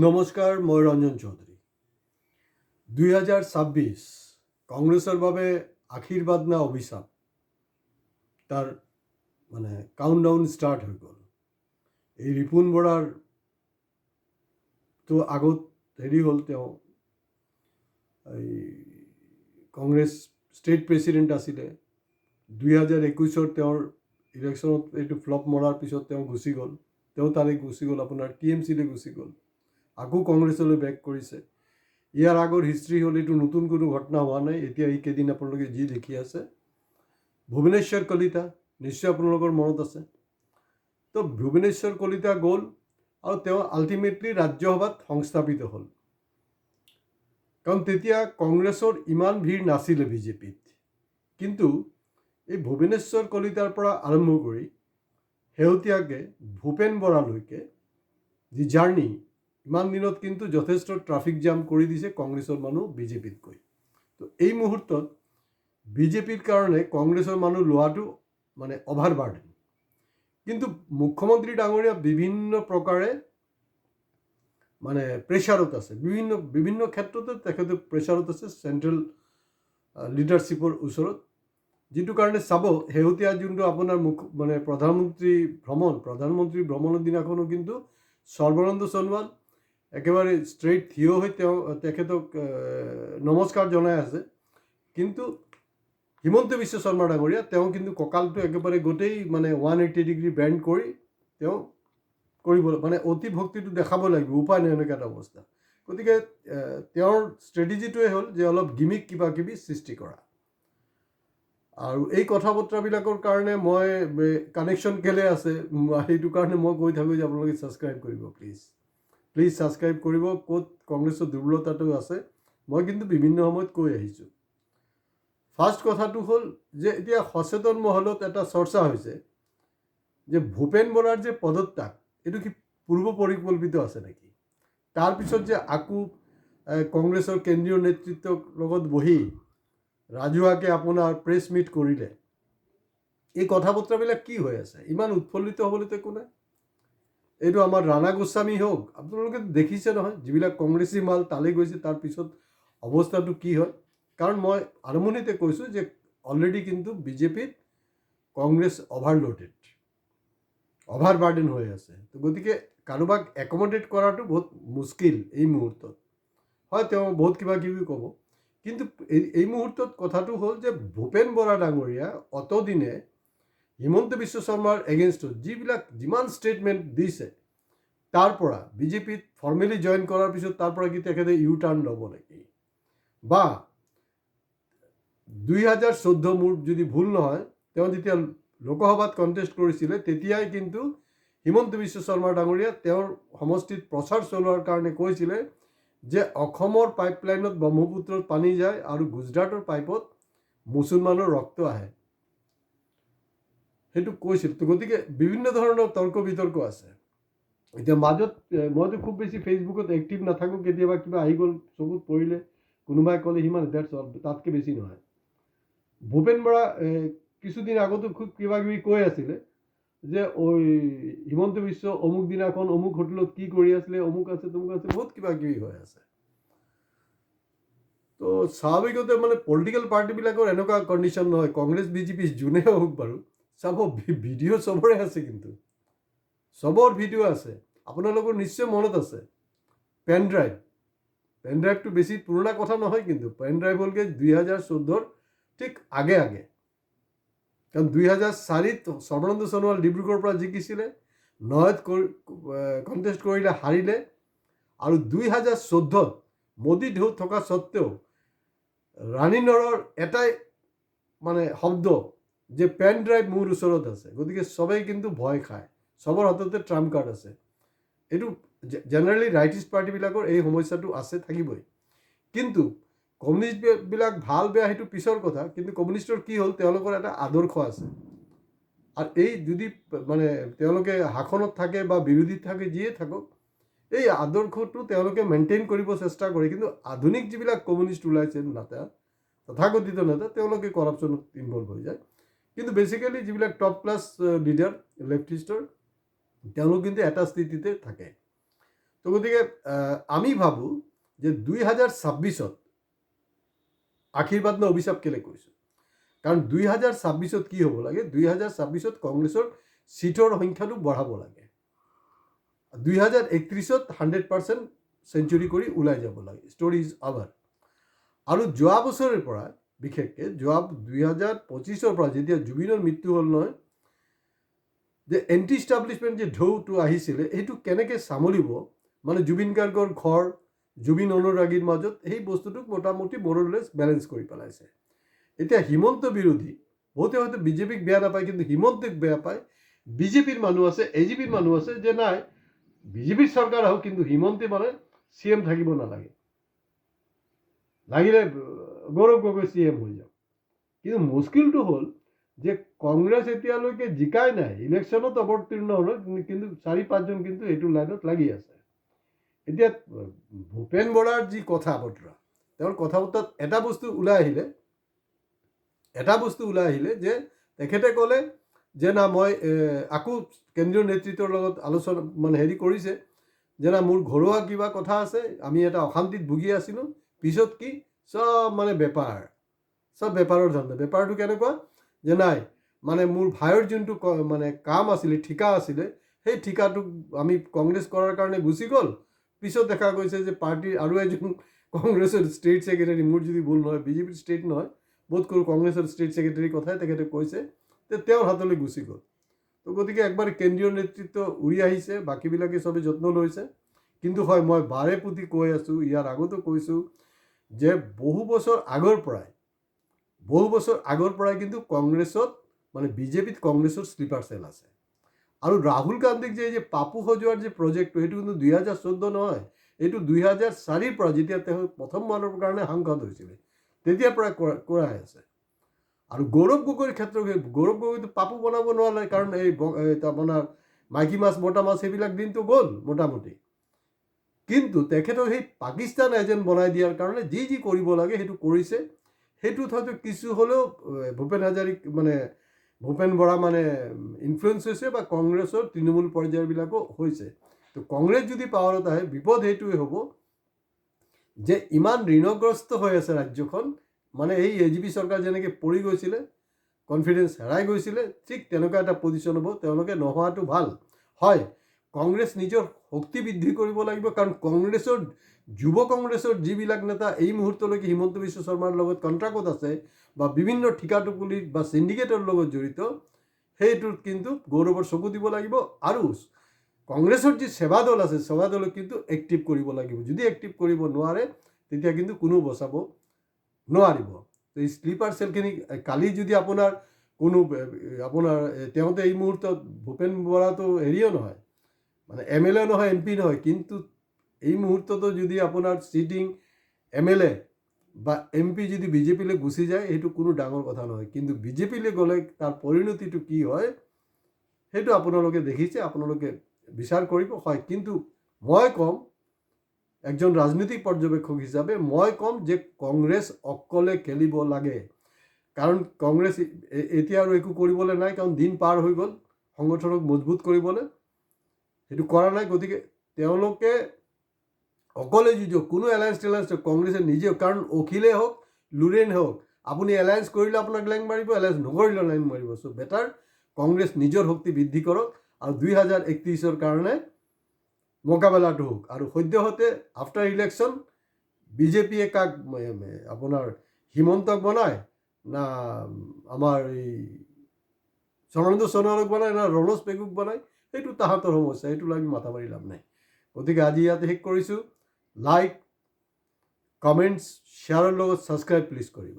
নমস্কাৰ, মই ৰঞ্জন চৌধুৰী। 2026 কংগ্ৰেছৰ বাবে আশীৰ্বাদ না অভিশাপ, তাৰ মানে কাউণ্টডাউন ষ্টাৰ্ট হৈ গ'ল। এই ৰিপুণ বৰাৰ তো আগত হ'ল, তেওঁ এই কংগ্ৰেছ ষ্টেট প্ৰেচিডেণ্ট আছিলে। 2021 তেওঁৰ ইলেকশ্যনত এইটো ফ্লপ মৰাৰ পিছত তেওঁ গুচি গ'ল। তেওঁ তালৈ গুচি গ'ল, আপোনাৰ TMCলৈ গুচি গ'ল। আকৌ কংগ্ৰেছলৈ বেক কৰিছে। ইয়াৰ আগৰ হিষ্ট্ৰী হ'ল, এইটো নতুন কোনো ঘটনা হোৱা নাই। এতিয়া এই কেইদিন আপোনালোকে যি দেখি আছে, ভুৱনেশ্বৰ কলিতা নিশ্চয় আপোনালোকৰ মনত আছে। তো ভুৱনেশ্বৰ কলিতা গ'ল আৰু তেওঁ আল্টিমেটলি ৰাজ্যসভাত সংস্থাপিত হ'ল। কাৰণ তেতিয়া কংগ্ৰেছৰ ইমান ভিৰ নাছিলে বিজেপিত। কিন্তু এই ভুৱনেশ্বৰ কলিতাৰ পৰা আৰম্ভ কৰি শেহতীয়াকৈ ভূপেন বৰালৈকে যি জাৰ্ণি, ইমান দিনত কিন্তু যথেষ্ট ট্ৰাফিক জাম কৰি দিছে কংগ্ৰেছৰ মানুহ বিজেপিতকৈ। তো এই মুহূৰ্তত বিজেপিৰ কাৰণে কংগ্ৰেছৰ মানুহ লোৱাটো মানে অভাৰ বাৰ্ডেন। কিন্তু মুখ্যমন্ত্ৰী ডাঙৰীয়া বিভিন্ন প্ৰকাৰে মানে প্ৰেছাৰত আছে, বিভিন্ন ক্ষেত্ৰতে তেখেতে প্ৰেছাৰত আছে চেণ্ট্ৰেল লিডাৰশ্বিপৰ ওচৰত। যিটো কাৰণে চাব, শেহতীয়া যোনটো আপোনাৰ প্ৰধানমন্ত্ৰী ভ্ৰমণৰ দিনাখনো কিন্তু সৰ্বানন্দ সোণোৱাল একেবাৰে ষ্ট্ৰেইট থিয় হৈ তেখেতক নমস্কাৰ জনাই আছে। কিন্তু হিমন্ত বিশ্ব শৰ্মা ডাঙৰীয়া তেওঁ কিন্তু কঁকালটো একেবাৰে গোটেই 180 ডিগ্ৰী বেণ্ড কৰি তেওঁ কৰিব, অতি ভক্তিটো দেখাব লাগিব, উপায় নাই, এনেকুৱা এটা অৱস্থা। গতিকে তেওঁৰ ষ্ট্ৰেটেজিটোৱে হ'ল যে অলপ গিমিক কিবা কিবি সৃষ্টি কৰা। আৰু এই কথা বতৰাবিলাকৰ কাৰণে মই কানেকশ্যন কেলে আছে, সেইটো কাৰণে মই কৈ থাকোঁ যে আপোনালোকে ছাবস্ক্ৰাইব কৰিব, প্লিজ ছাবস্ক্ৰাইব কৰিব। ক'ত কংগ্ৰেছৰ দুৰ্বলতাটো আছে মই কিন্তু বিভিন্ন সময়ত কৈ আহিছোঁ। ফাৰ্ষ্ট কথাটো হ'ল যে এতিয়া সচেতন মহলত এটা চৰ্চা হৈছে যে ভূপেন বৰাৰ যে পদত্যাগ, এইটো কি পূৰ্ব পৰিকল্পিত আছে নেকি? তাৰপিছত যে আকৌ কংগ্ৰেছৰ কেন্দ্ৰীয় নেতৃত্বৰ লগত বহি ৰাজহুৱাকৈ আপোনাৰ প্ৰেছ মিট কৰিলে, এই কথা বতৰাবিলাক কি হৈ আছে? ইমান উৎফুল্লিত হ'বলৈতো একো নাই। এইটো আমাৰ ৰাণা গোস্বামী হওক, আপোনালোকে দেখিছে নহয়, যিবিলাক কংগ্ৰেছী মাল তালৈ গৈছে, তাৰপিছত অৱস্থাটো কি হয়। কাৰণ মই আৰম্ভণিতে কৈছোঁ যে অলৰেডি কিন্তু বিজেপিত কংগ্ৰেছ অভাৰ বাৰ্ডেন হৈ আছে। তো গতিকে কাৰোবাক একমডেট কৰাটো বহুত মুস্কিল এই মুহূৰ্তত। হয়, তেওঁ বহুত কিবা কিবি ক'ব, কিন্তু এই মুহূৰ্তত কথাটো হ'ল যে ভূপেন বৰা ডাঙৰীয়া অতদিনে হিমন্ত বিশ্ব শৰ্মাৰ এগেইনষ্টত যিমান ষ্টেটমেণ্ট দিছে, তাৰ পৰা বিজেপিত ফৰ্মেলি জইন কৰাৰ পিছত তাৰ পৰা কি তেখেতে ইউ টাৰ্ণ ল'ব নেকি? বা 2014, মোৰ যদি ভুল নহয়, তেওঁ যেতিয়া লোকসভাত কণ্টেষ্ট কৰিছিলে, তেতিয়াই কিন্তু হিমন্ত বিশ্ব শৰ্মা ডাঙৰীয়া তেওঁৰ সমষ্টিত প্ৰচাৰ চলোৱাৰ কাৰণে কৈছিলে যে অসমৰ পাইপলাইনত ব্ৰহ্মপুত্ৰত পানী যায় আৰু গুজৰাটৰ পাইপত মুছলমানৰ ৰক্ত আহে, সেইটো কৈছিল। তো গতিকে বিভিন্ন ধৰণৰ তৰ্ক বিতৰ্ক আছে। এতিয়া মাজত মইতো খুব বেছি ফেচবুকত এক্টিভ নাথাকোঁ, কেতিয়াবা কিবা আহি গ'ল চকুত পৰিলে, কোনোবাই ক'লে সিমান, তাতকৈ বেছি নহয়। ভূপেন বৰা কিছুদিন আগতো খুব কিবা কিবি কৈ আছিলে যে হিমন্ত বিশ্ব অমুক দিনাখন অমুক হোটেলত কি কৰি আছিলে, অমুক আছে তমুক আছে, বহুত কিবা কিবি হৈ আছে। তো স্বাভাৱিকতে পলিটিকেল পাৰ্টিবিলাকৰ এনেকুৱা কণ্ডিশ্যন নহয়, কংগ্ৰেছ বিজেপি যোনে হওক বাৰু, চাব ভিডিঅ' চবৰে আছে, কিন্তু চবৰ ভিডিঅ' আছে। আপোনালোকৰ নিশ্চয় মনত আছে পেন ড্ৰাইভটো বেছি পুৰণা কথা নহয়, কিন্তু পেন ড্ৰাইভ হ'লগৈ 2014 ঠিক আগে। কাৰণ 2004 সৰ্বানন্দ সোণোৱাল ডিব্ৰুগড়ৰ পৰা জিকিছিলে, নয়ত কণ্টেষ্ট কৰিলে, হাৰিলে। আৰু 2014 মোদী ঢৌ থকা স্বত্তেও ৰাণীনৰৰ এটাই শব্দ যে পেন ড্ৰাইভ মোৰ ওচৰত আছে। গতিকে চবেই কিন্তু ভয় খায়, চবৰ হাততে ট্ৰাম্প কাৰ্ড আছে। এইটো জেনেৰেলি ৰাইটিষ্ট পাৰ্টিবিলাকৰ এই সমস্যাটো আছে, থাকিবই। কিন্তু কমিউনিষ্টবিলাক ভাল বেয়া সেইটো পিছৰ কথা। কিন্তু কমিউনিষ্টৰ কি হ'ল, তেওঁলোকৰ এটা আদৰ্শ আছে। আৰু এই যদি তেওঁলোকে শাসনত থাকে বা বিৰোধীত থাকে, যিয়ে থাকক, এই আদৰ্শটো তেওঁলোকে মেইনটেইন কৰিব চেষ্টা কৰে। কিন্তু আধুনিক যিবিলাক কমিউনিষ্ট ওলাইছে নেতা, তথাকথিত নেতা, তেওঁলোকে কৰাপশ্যনত ইনভলভ হৈ যায়। কিন্তু বেচিকেলি যিবিলাক টপ ক্লাছ লিডাৰ লেফটিষ্টৰ, তেওঁলোক কিন্তু এটা স্থিতিতে থাকে। তো গতিকে আমি ভাবোঁ যে 2026 আশীৰ্বাদ নে অভিশাপ কেলে কৈছোঁ, কাৰণ 2026 কি হ'ব লাগে, 2026 কংগ্ৰেছৰ সিটৰ সংখ্যাটো বঢ়াব লাগে, 2031 100% চেঞ্চুৰী কৰি ওলাই যাব লাগে, ষ্টৰি ইজ অভাৰ। আৰু যোৱা বছৰৰ পৰা বিশেষকৈ যোৱা 2025 পৰা যেতিয়া জুবিনৰ মৃত্যু হ'ল নহয়, যে এণ্টি ইষ্টাব্লিছমেণ্ট যে ঢৌটো আহিছিলে সেইটো কেনেকৈ চামলিব, মানে জুবিন গাৰ্গৰ ঘৰ জুবিন অনুৰাগীৰ মাজত সেই বস্তুটোক মোটামুটি মোৰলেছ বেলেঞ্চ কৰি পেলাইছে। এতিয়া হিমন্ত বিৰোধী বহুতে হয়তো বিজেপিক বেয়া নাপায়, কিন্তু হিমন্তক বেয়া পায়। বিজেপিৰ মানুহ আছে, এজিপিৰ মানুহ আছে যে নাই বিজেপিৰ চৰকাৰ আহক, কিন্তু হিমন্তে মানে CM থাকিব নালাগে, লাগিলে গৌৰৱ গগৈ CM হৈ যাওক। কিন্তু মুস্কিলটো হ'ল যে কংগ্ৰেছ এতিয়ালৈকে জিকাই নাই, ইলেকশ্যনত অৱতীৰ্ণ হ'ল, কিন্তু 4-5জন কিন্তু এইটো লাইনত লাগি আছে। এতিয়া ভূপেন বৰাৰ যি কথা বতৰা, তেওঁৰ কথা বতৰাত এটা বস্তু ওলাই আহিলে যে তেখেতে ক'লে যে না মই আকৌ কেন্দ্ৰীয় নেতৃত্বৰ লগত আলোচনা মানে কৰিছে যে না মোৰ ঘৰুৱা কিবা কথা আছে, আমি এটা অশান্তিত ভুগি আছিলোঁ, পিছত কি চব মানে চব বেপাৰৰ ধান্দা। বেপাৰটো কেনেকুৱা যে নাই মানে মোৰ ভাইৰ যোনটো মানে কাম আছিলে, ঠিকা আছিলে, সেই ঠিকাটোক আমি কংগ্ৰেছ কৰাৰ কাৰণে গুচি গ'ল। পিছত দেখা গৈছে যে পাৰ্টিৰ আৰু এজন কংগ্ৰেছৰ ষ্টেট ছেক্ৰেটাৰী, মোৰ যদি ভুল নহয় বিজেপিৰ ষ্টেট নহয়, বোধ কৰোঁ কংগ্ৰেছৰ ষ্টেট ছেক্ৰেটাৰীৰ কথাই তেখেতে কৈছে যে তেওঁৰ হাতলৈ গুচি গ'ল। তো গতিকে একবাৰ কেন্দ্ৰীয় নেতৃত্ব উৰি আহিছে, বাকীবিলাকে চবে যত্ন লৈছে। কিন্তু হয়, মই বাৰে প্ৰতি কৈ আছোঁ, ইয়াৰ আগতো কৈছোঁ যে বহু বছৰ আগৰ পৰাই কিন্তু কংগ্ৰেছত মানে বিজেপিত কংগ্ৰেছৰ স্লিপাৰ চেল আছে। আৰু ৰাহুল গান্ধীক যে এই যে পাপু সজোৱাৰ যে প্ৰজেক্টটো, সেইটো কিন্তু 2014 নহয়, এইটো 2004 পৰা যেতিয়া তেওঁ প্ৰথমবাৰৰ কাৰণে সাংসদ হৈছিলে তেতিয়াৰ পৰা কৰাই আছে। আৰু গৌৰৱ গগৈৰ ক্ষেত্ৰত গৌৰৱ গগৈটো পাপু বনাব নোৱাৰে, কাৰণ এই আপোনাৰ মাইকী মাছ মতা মাছ সেইবিলাক দিনটো গ'ল মোটামুটি। কিন্তু তেখেতক সেই পাকিস্তান এজেণ্ট বনাই দিয়াৰ কাৰণে যি কৰিব লাগে সেইটো কৰিছে। সেইটোত হয়তো কিছু হ'লেও ভূপেন বৰা মানে ইনফ্লুৱেঞ্চ হৈছে, বা কংগ্ৰেছৰ তৃণমূল পৰ্যায়বিলাকো হৈছে। তো কংগ্ৰেছ যদি পাৱাৰত আহে, বিপদ সেইটোৱে হ'ব যে ইমান ঋণগ্ৰস্ত হৈ আছে ৰাজ্যখন, মানে এই AGP চৰকাৰ যেনেকৈ পৰি গৈছিলে, কনফিডেঞ্চ হেৰাই গৈছিলে, ঠিক তেনেকুৱা এটা পজিশ্যন হ'ব। তেওঁলোকে নোহোৱাটো ভাল হয়। কংগ্ৰেছ নিজৰ শক্তি বৃদ্ধি কৰিব লাগিব, কাৰণ যুৱ কংগ্ৰেছৰ যিবিলাক নেতা এই মুহূৰ্তলৈকে হিমন্ত বিশ্ব শৰ্মাৰ লগত কণ্ট্ৰাক্টত আছে, বা বিভিন্ন ঠিকা টুকুলিত বা চিণ্ডিকেটৰ লগত জড়িত, সেইটোত কিন্তু গৌৰৱৰ চকু দিব লাগিব। আৰু কংগ্ৰেছৰ যি সেৱা দল আছে, সেৱা দলক কিন্তু এক্টিভ কৰিব লাগিব। যদি এক্টিভ কৰিব নোৱাৰে, তেতিয়া কিন্তু কোনো বচাব নোৱাৰিব। তো এই স্লিপাৰ চেলখিনি কালি যদি আপোনাৰ তেওঁতে এই মুহূৰ্তত ভূপেন বৰাটো হেৰিও নহয়, মানে MLA নহয়, MP নহয়, কিন্তু এই মুহূৰ্ততো যদি আপোনাৰ চিটিং MLA বা MP যদি বিজেপিলৈ গুচি যায়, সেইটো কোনো ডাঙৰ কথা নহয়। কিন্তু বিজেপিলৈ গ'লে তাৰ পৰিণতিটো কি হয় সেইটো আপোনালোকে দেখিছে, আপোনালোকে বিচাৰ কৰিব। হয়, কিন্তু মই ক'ম, একজন ৰাজনৈতিক পৰ্যবেক্ষক হিচাপে মই ক'ম যে কংগ্ৰেছ অকলে খেলিব লাগে। কাৰণ কংগ্ৰেছ এতিয়া আৰু একো কৰিবলৈ নাই, কাৰণ দিন পাৰ হৈ গ'ল সংগঠনক মজবুত কৰিবলৈ, সেইটো কৰা নাই। গতিকে তেওঁলোকে অকলে যুঁজক, কোনো এলায়েন্স কংগ্ৰেছে নিজেও, কাৰণ অখিলেই হওক লুৰেণ হওক, আপুনি এলায়েন্স কৰিলে আপোনাক লেং মাৰিব, এলায়েন্স নকৰিলে লেং মাৰিব। চ' বেটাৰ কংগ্ৰেছ নিজৰ শক্তি বৃদ্ধি কৰক, আৰু 2031 কাৰণে মোকাবেলাটো হোক। আৰু সদ্যহতে আফটাৰ ইলেকশ্যন বিজেপিয়ে কাক আপোনাৰ হিমন্তক বনায়, না আমাৰ এই সৰ্বানন্দ সোণোৱালক বনায়, না ৰণোজ পেগুক বনায়, সেইটো তাহাঁতৰ সমস্যা, সেইটো লাগি মাথা মাৰি লাভ নাই। গতিকে আজি ইয়াতে শেষ কৰিছোঁ। লাইক, কমেণ্টছ, শ্বেয়াৰৰ লগত ছাবস্ক্ৰাইব প্লিজ কৰিব।